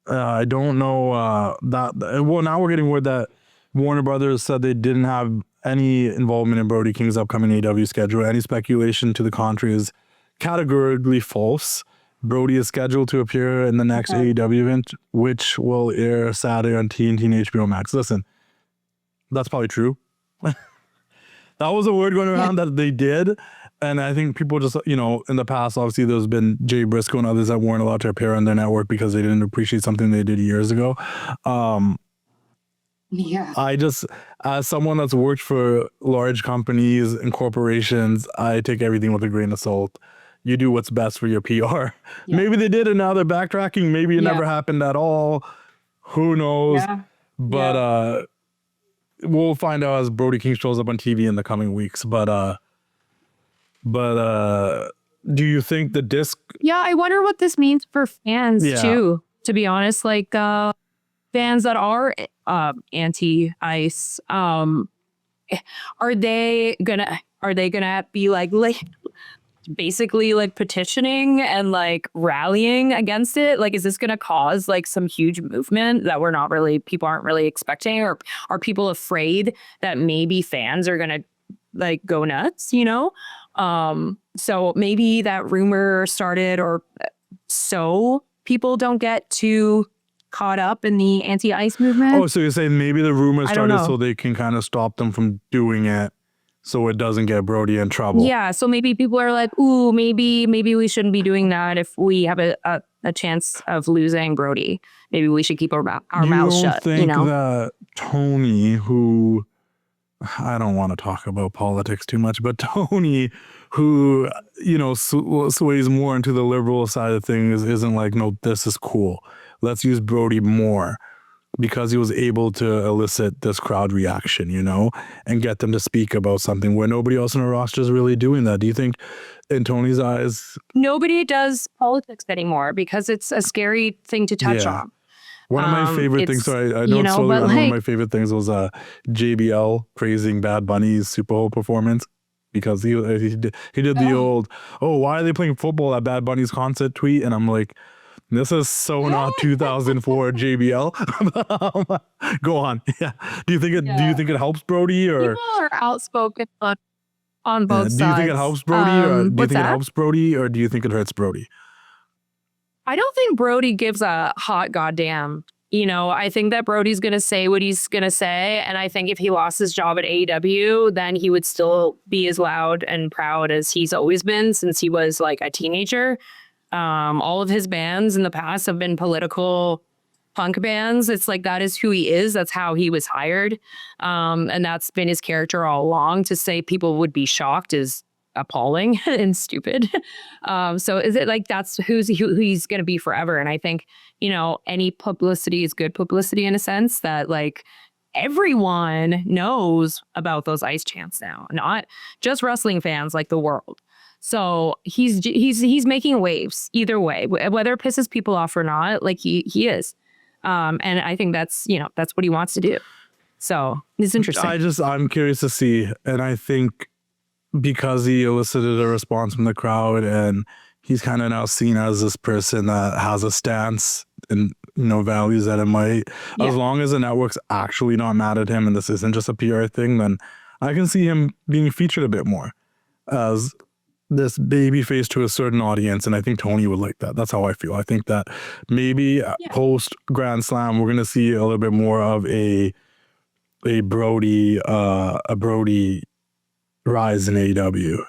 I don't know that. Well, now we're getting word that Warner Brothers said they didn't have any involvement in Brody King's upcoming AEW schedule. Any speculation to the contrary is categorically false. Brody is scheduled to appear in the next AEW event, which will air Saturday on TNT and HBO Max. Listen, that's probably true. That was a word going around that they did. And I think people just, in the past, obviously there's been Jay Briscoe and others that weren't allowed to appear on their network because they didn't appreciate something they did years ago. I just, as someone that's worked for large companies and corporations, I take everything with a grain of salt. You do what's best for your PR. Maybe they did, and now they're backtracking. Maybe it never happened at all. Who knows? But we'll find out as Brody King shows up on TV in the coming weeks. But do you think the disc? Yeah, I wonder what this means for fans too. To be honest, like fans that are anti-ice, are they gonna be like basically like petitioning and like rallying against it? Like, is this gonna cause like some huge movement that people aren't really expecting, or are people afraid that maybe fans are gonna like go nuts? So maybe that rumor started, or so people don't get too caught up in the anti-ice movement. Oh, so you're saying maybe the rumor started know. so they can kind of stop them from doing it, so it doesn't get Brody in trouble. Yeah, so maybe people are like, ooh, maybe we shouldn't be doing that if we have a chance of losing Brody. Maybe we should keep our mouths shut. You don't think that Tony, who, I don't want to talk about politics too much, but Tony, who, sways more into the liberal side of things, isn't like, no, this is cool, let's use Brody more, because he was able to elicit this crowd reaction, and get them to speak about something where nobody else in the roster is really doing that. Do you think, in Tony's eyes, nobody does politics anymore because it's a scary thing to touch on? One of my favorite things, I know it's totally one of my favorite things was JBL praising Bad Bunny's Super Bowl performance, because he did the old, why are they playing football at Bad Bunny's concert tweet? And I'm like, this is so not 2004 JBL. Go on. Yeah. Do you think it helps Brody, or people are outspoken on both sides? Do you think it helps Brody, or do you think it helps Brody, or do you think it hurts Brody? I don't think Brody gives a hot goddamn. I think that Brody's going to say what he's going to say. And I think if he lost his job at AEW, then he would still be as loud and proud as he's always been since he was like a teenager. All of his bands in the past have been political punk bands. It's like, that is who he is. That's how he was hired. And that's been his character all along. To say people would be shocked is appalling and stupid. So is it like that's who he's going to be forever? And I think, any publicity is good publicity in a sense, that like everyone knows about those ice chants now, not just wrestling fans, like the world. So he's making waves either way, whether it pisses people off or not. Like he is, and I think that's what he wants to do. So it's interesting. I'm curious to see, and I think because he elicited a response from the crowd, and he's kind of now seen as this person that has a stance and values that it might, as long as the network's actually not mad at him and this isn't just a PR thing, then I can see him being featured a bit more as this baby face to a certain audience, and I think Tony would like that. That's how I feel. I think that maybe post Grand Slam we're gonna see a little bit more of a Brody rise in AEW.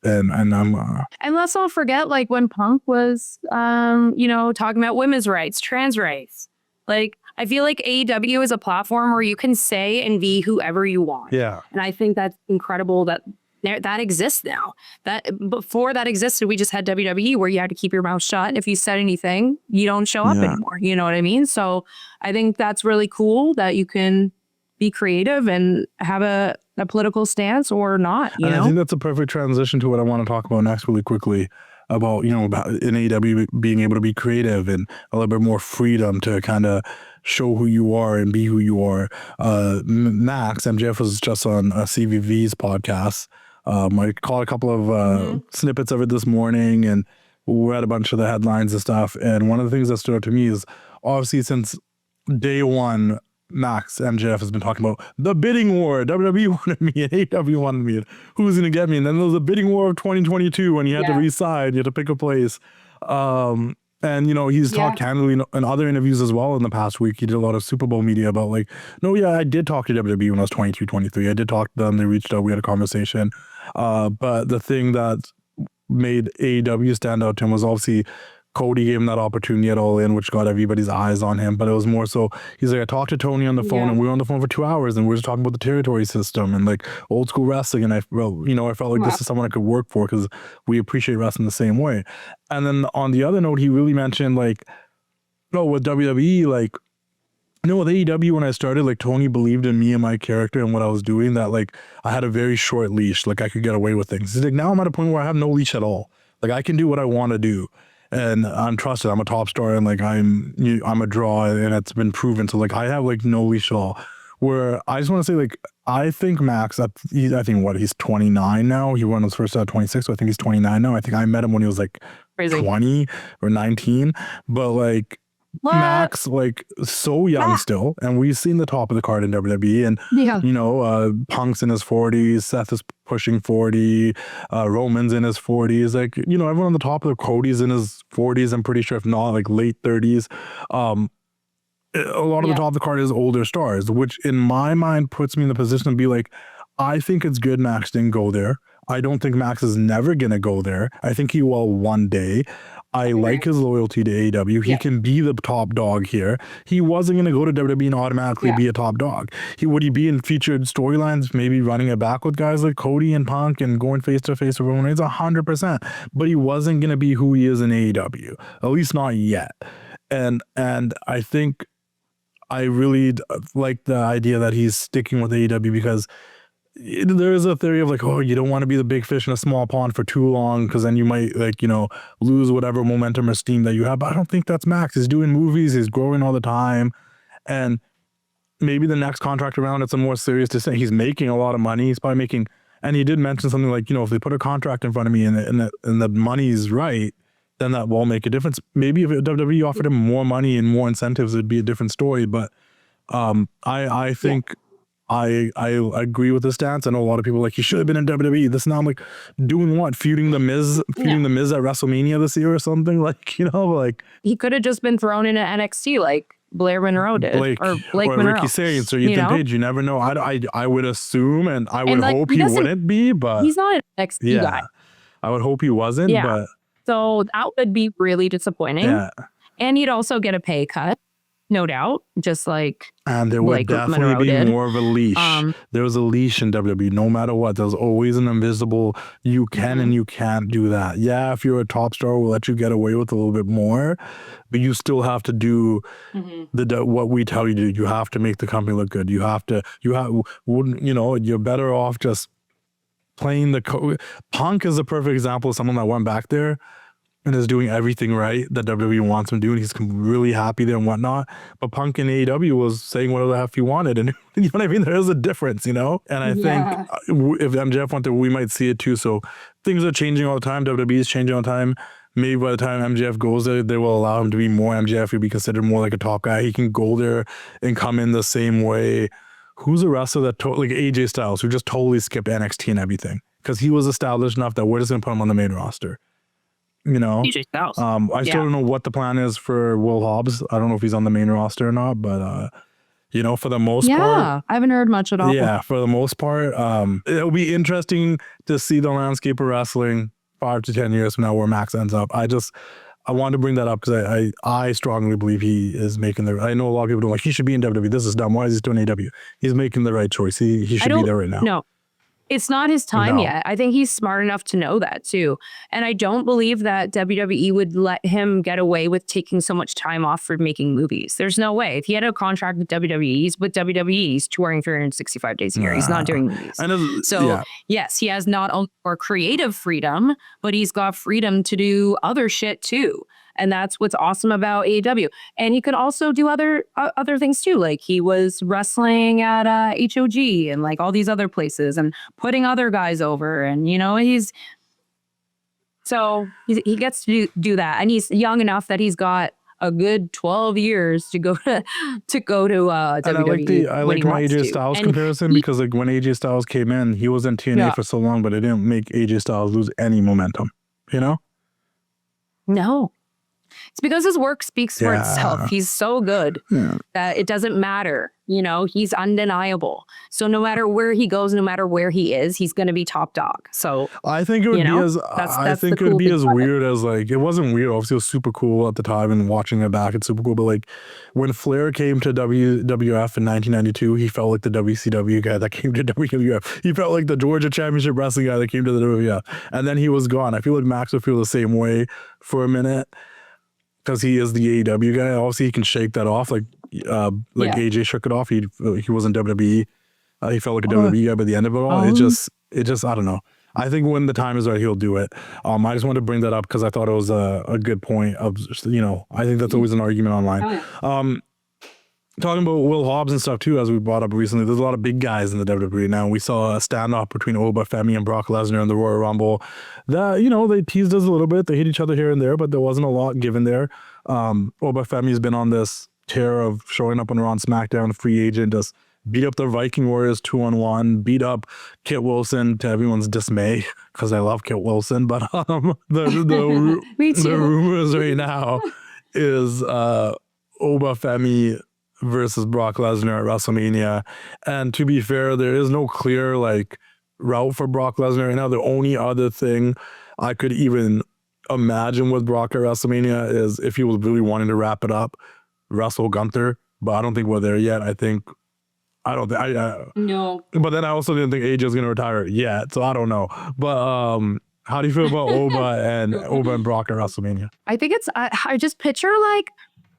And let's not forget, like, when Punk was talking about women's rights, trans rights. Like, I feel like AEW is a platform where you can say and be whoever you want. Yeah. And I think that's incredible that exists now. That before that existed, we just had WWE where you had to keep your mouth shut. If you said anything, you don't show up anymore. You know what I mean? So I think that's really cool that you can be creative and have a political stance or not. You know? I think that's a perfect transition to what I want to talk about next really quickly about, about in AEW being able to be creative and a little bit more freedom to kind of show who you are and be who you are. Max, MJF was just on CVV's podcast. I caught a couple of snippets of it this morning and read a bunch of the headlines and stuff. And one of the things that stood out to me is obviously since day one, Max MJF has been talking about the bidding war. WWE wanted me and AEW wanted me. And who's going to get me? And then there was a bidding war of 2022 when you had to reside, you had to pick a place. And, he's talked candidly in other interviews as well in the past week. He did a lot of Super Bowl media about like, no, I did talk to WWE when I was 22, 23. I did talk to them. They reached out. We had a conversation. But the thing that made AEW stand out to him was obviously Cody gave him that opportunity at All In, which got everybody's eyes on him. But it was more so, he's like, I talked to Tony on the phone and we were on the phone for 2 hours and we were just talking about the territory system and like old school wrestling. And I felt like this is someone I could work for because we appreciate wrestling the same way. And then on the other note, he really mentioned like, with WWE, like, with AEW, when I started, like Tony believed in me and my character and what I was doing, that like I had a very short leash, like I could get away with things. He's like, now I'm at a point where I have no leash at all. Like I can do what I want to do. And I'm trusted. I'm a top star, and like I'm a draw, and it's been proven. So like I have like no leash at all. Where I just want to say, like, I think Max, he's 29 now. He won his first out at 26, so I think he's 29 now. I think I met him when he was like 20 or 19. But like Max, like so young still, and we've seen the top of the card in WWE, and Punk's in his 40s, Seth is pushing 40, Roman's in his 40s, like everyone on the top of the Cody's in his 40s. I'm pretty sure, if not like late 30s. A lot of the top of the card is older stars, which in my mind puts me in the position to be like, I think it's good Max didn't go there. I don't think Max is never gonna go there. I think he will one day. I like his loyalty to AEW. He can be the top dog here. He wasn't going to go to WWE and automatically be a top dog. Would he be in featured storylines, maybe running it back with guys like Cody and Punk and going face to face with Roman Reigns? 100%. But he wasn't going to be who he is in AEW, at least not yet. And I think I really like the idea that he's sticking with AEW because there is a theory of like, you don't want to be the big fish in a small pond for too long because then you might lose whatever momentum or steam that you have. But I don't think that's Max. He's doing movies. He's growing all the time. And maybe the next contract around, it's a more serious decision. He's making a lot of money. He's probably making, and he did mention something like, if they put a contract in front of me and the money's right, then that will make a difference. Maybe if WWE offered him more money and more incentives, it'd be a different story. But I think... I agree with the stance. I know a lot of people are like, he should have been in WWE. This now I'm like, doing what? Feuding the Miz at WrestleMania this year or something? Like, like he could have just been thrown into NXT like Blair Monroe did, or Blake Monroe, Ricky Sayers or Ethan Page. You never know. I would assume, and I would hope he wouldn't be, but he's not an NXT guy. I would hope he wasn't. But so that would be really disappointing. Yeah, and he'd also get a pay cut. No doubt, just like and there would definitely be more of a leash. There was a leash in WWE. No matter what, there's always an invisible. You can and you can't do that. Yeah, if you're a top star, we'll let you get away with a little bit more, but you still have to do what we tell you to do. You have to make the company look good. You're better off just playing the. Punk is a perfect example of someone that went back there and is doing everything right that WWE wants him to do, and he's really happy there and whatnot. But Punk in AEW was saying whatever the heck he wanted, and you know what I mean? There is a difference, And I think if MJF went there, we might see it too. So things are changing all the time. WWE is changing all the time. maybe by the time MJF goes there, they will allow him to be more MJF. He'll be considered more like a top guy. He can go there and come in the same way. Who's a wrestler that like AJ Styles, who just totally skipped NXT and everything because he was established enough that we're just gonna put him on the main roster. You know, AJ Styles. I still don't know what the plan is for Will Hobbs. I don't know if he's on the main roster or not, but you know, for the most part, I haven't heard much at all. yeah, for the most part, it'll be interesting to see the landscape of wrestling 5 to 10 years from now where Max ends up. I wanted to bring that up because I strongly believe he is making I know a lot of people don't like, he should be in WWE. This is dumb. Why is he still in AEW? He's making the right choice. He should be there right now. No, it's not his time yet. I think he's smart enough to know that too. And I don't believe that WWE would let him get away with taking so much time off for making movies. There's no way. If he had a contract with WWE, he's with WWE, he's touring 365 days a year. He's not doing movies. So yes, he has not only more creative freedom, but he's got freedom to do other shit too. And that's what's awesome about AEW. And he could also do other things too. Like he was wrestling at HOG and like all these other places and putting other guys over. And, you know, he gets to do that. And he's young enough that he's got a good 12 years to go to WWE. I like my AJ Styles comparison because like when AJ Styles came in, he was in TNA for so long, but it didn't make AJ Styles lose any momentum, you know? No. It's because his work speaks for itself. He's so good that it doesn't matter. You know, he's undeniable. So no matter where he goes, no matter where he is, he's going to be top dog. So I think it would be as weird as like, it wasn't weird. Obviously, it was super cool at the time and watching it back, it's super cool. But like when Flair came to WWF in 1992, he felt like the WCW guy that came to WWF. He felt like the Georgia Championship Wrestling guy that came to the WWF. And then he was gone. I feel like Max would feel the same way for a minute. Because he is the AEW guy, obviously he can shake that off. Like AJ shook it off. He wasn't WWE. He felt like a WWE guy by the end of it all. It just I don't know. I think when the time is right, he'll do it. I just wanted to bring that up because I thought it was a good point of, you know, I think that's always an argument online. Talking about Will Hobbs and stuff too, as we brought up recently, there's a lot of big guys in the WWE now. We saw a standoff between Oba, Femi, and Brock Lesnar in the Royal Rumble. That, you know, they teased us a little bit. They hit each other here and there, but there wasn't a lot given there. Oba Femi's been on this tear of showing up on Raw and SmackDown, free agent, just beat up the Viking Warriors 2-on-1, beat up Kit Wilson to everyone's dismay, because I love Kit Wilson. But the rumors right now is Oba Femi versus Brock Lesnar at WrestleMania. And to be fair, there is no clear like route for Brock Lesnar right now. The only other thing I could even imagine with Brock at WrestleMania is if he was really wanting to wrap it up, wrestle Gunther. But I don't think we're there yet. No. But then I also didn't think AJ was going to retire yet, so I don't know. But how do you feel about Oba and Brock at WrestleMania? I think it's I just picture like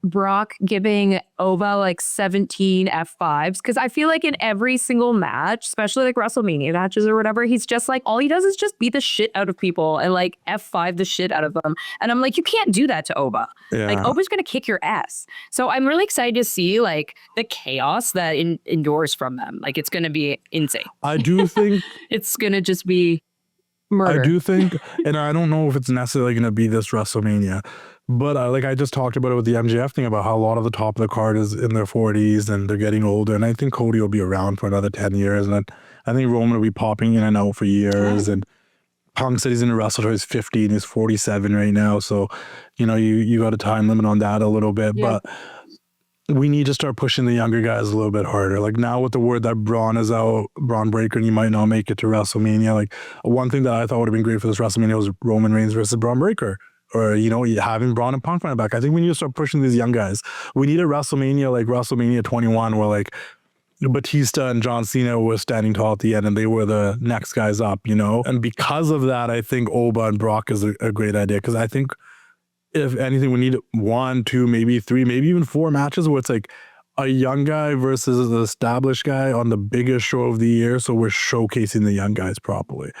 Brock giving Oba like 17 F5s because I feel like in every single match, especially like WrestleMania matches or whatever, he's just like, all he does is just beat the shit out of people and like F5 the shit out of them. And I'm like, you can't do that to Oba. Like Oba's gonna kick your ass. So I'm really excited to see like the chaos that endures from them. Like it's gonna be insane. I do think it's gonna just be murder. I do think, and I don't know if it's necessarily gonna be this WrestleMania, but I just talked about it with the MJF thing about how a lot of the top of the card is in their 40s and they're getting older. And I think Cody will be around for another 10 years. And I think Roman will be popping in and out for years. And Punk said he's in a wrestle till he's 50 and he's 47 right now. So, you know, you got a time limit on that a little bit. Yeah. But we need to start pushing the younger guys a little bit harder. Like now with the word that Braun is out, Braun Breaker, and he might not make it to WrestleMania. Like one thing that I thought would have been great for this WrestleMania was Roman Reigns versus Braun Breaker. Or, you know, having Braun and Punk run it back. I think we need to start pushing these young guys. We need a WrestleMania like WrestleMania 21 where like Batista and John Cena were standing tall at the end and they were the next guys up, you know? And because of that, I think Oba and Brock is a great idea. Because I think if anything, we need 1, 2, maybe 3, maybe even 4 matches where it's like a young guy versus an established guy on the biggest show of the year. So we're showcasing the young guys properly.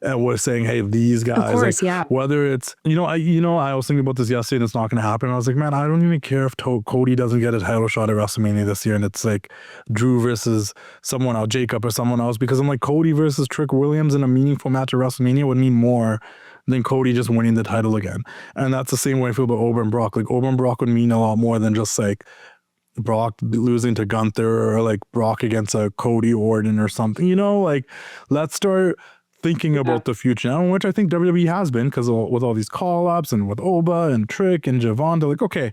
And we're saying, hey, these guys, of course, like, whether it's, I was thinking about this yesterday and it's not going to happen. I was like, man, I don't even care if Cody doesn't get a title shot at WrestleMania this year. And it's like Drew versus someone else, Jacob or someone else, because I'm like, Cody versus Trick Williams in a meaningful match at WrestleMania would mean more than Cody just winning the title again. And that's the same way I feel about Oba and Brock. Like Oba and Brock would mean a lot more than just like Brock losing to Gunther or like Brock against a Cody Orton or something, you know, like let's start thinking about the future now, which I think WWE has been, because with all these call-ups and with Oba and Trick and Javon, they're like, okay,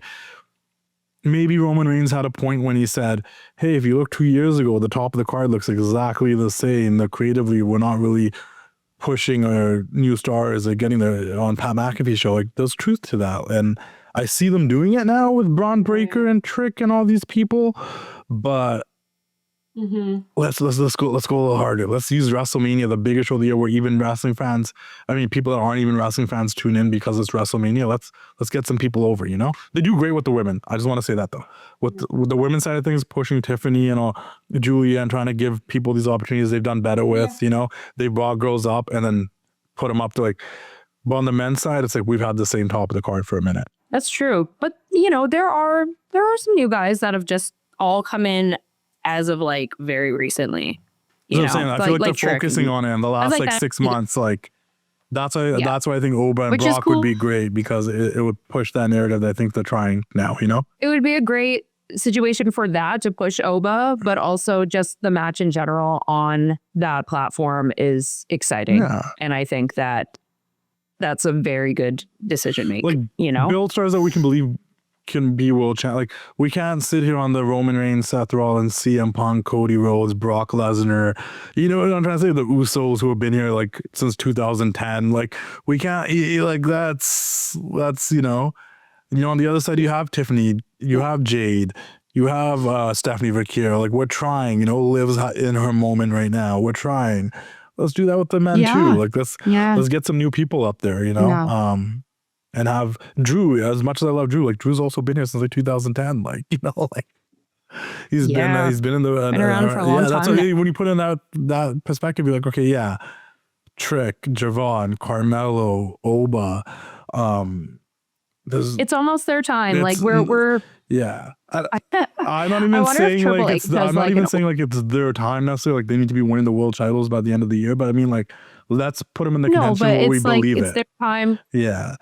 maybe Roman Reigns had a point when he said, hey, if you look 2 years ago, the top of the card looks exactly the same. The creatively, we're not really pushing our new stars or getting the on Pat McAfee show. Like there's truth to that. And I see them doing it now with Braun Breaker and Trick and all these people, but let's go a little harder. Let's use WrestleMania, the biggest show of the year, where even wrestling fans, I mean, people that aren't even wrestling fans tune in because it's WrestleMania. Let's get some people over. You know, they do great with the women. I just want to say that though, with the women's side of things, pushing Tiffany and all, Julia, and trying to give people these opportunities they've done better with. You know, they brought girls up and then put them up to like. But on the men's side, it's like we've had the same top of the card for a minute. That's true. But, you know, there are some new guys that have just all come in as of like very recently. You know, I'm saying. I feel like they're Trick. focusing on it in the last like 6 months. Like that's why I think Oba and Brock would be great, because it would push that narrative that I think they're trying now, you know? It would be a great situation for that to push Oba, but also just the match in general on that platform is exciting. Yeah. And I think that's a very good decision making. Like, you know, build stars that we can believe can be world champ. Like we can't sit here on the Roman Reigns, Seth Rollins, CM Punk, Cody Rhodes, Brock Lesnar. You know what I'm trying to say? The Usos who have been here like since 2010. Like we can't like that's you know. On the other side you have Tiffany, you have Jade, you have Stephanie Vaquero. Like we're trying. You know, Liv's in her moment right now. We're trying. Let's do that with the men too. Like let's get some new people up there, you know. And have Drew. As much as I love Drew, like Drew's also been here since like 2010. Like, you know, like he's been in the been around for a long time. That's what, when you put in that perspective, you're like, okay, yeah, Trick, Javon, Carmelo, Oba. It's almost their time. Like we're yeah. I'm not even saying like it's I'm not even saying like it's their time necessarily. Like they need to be winning the world titles by the end of the year. But I mean, like let's put them in the contention where we believe it. It's their time. Yeah.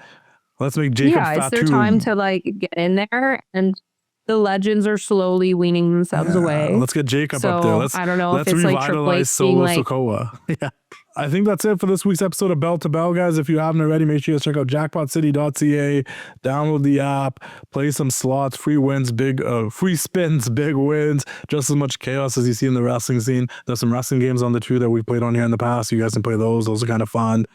Let's make Jacob Fatu. It's their time to like get in there, and the legends are slowly weaning themselves away. Let's get Jacob up there. I don't know if it's like Triple H Solo being like, Sikoa. Yeah. I think that's it for this week's episode of Bell to Bell, guys. If you haven't already, make sure you check out jackpotcity.ca, download the app, play some slots, free wins, free spins, big wins, just as much chaos as you see in the wrestling scene. There's some wrestling games on the two that we played on here in the past. You guys can play those. Those are kind of fun.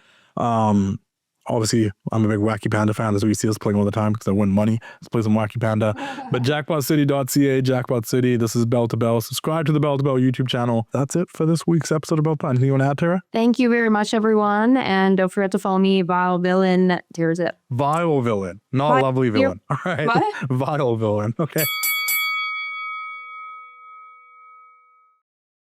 Obviously, I'm a big Wacky Panda fan. That's what you see us playing all the time because I win money. Let's play some Wacky Panda. But jackpotcity.ca, Jackpot City. This is Bell to Bell. Subscribe to the Bell to Bell YouTube channel. That's it for this week's episode of Bell to Bell. Anything you want to add, Tara? Thank you very much, everyone. And don't forget to follow me, Vile Villain. Here's it. Vile Villain, not Lovely Villain. All right. What? Vile Villain. Okay.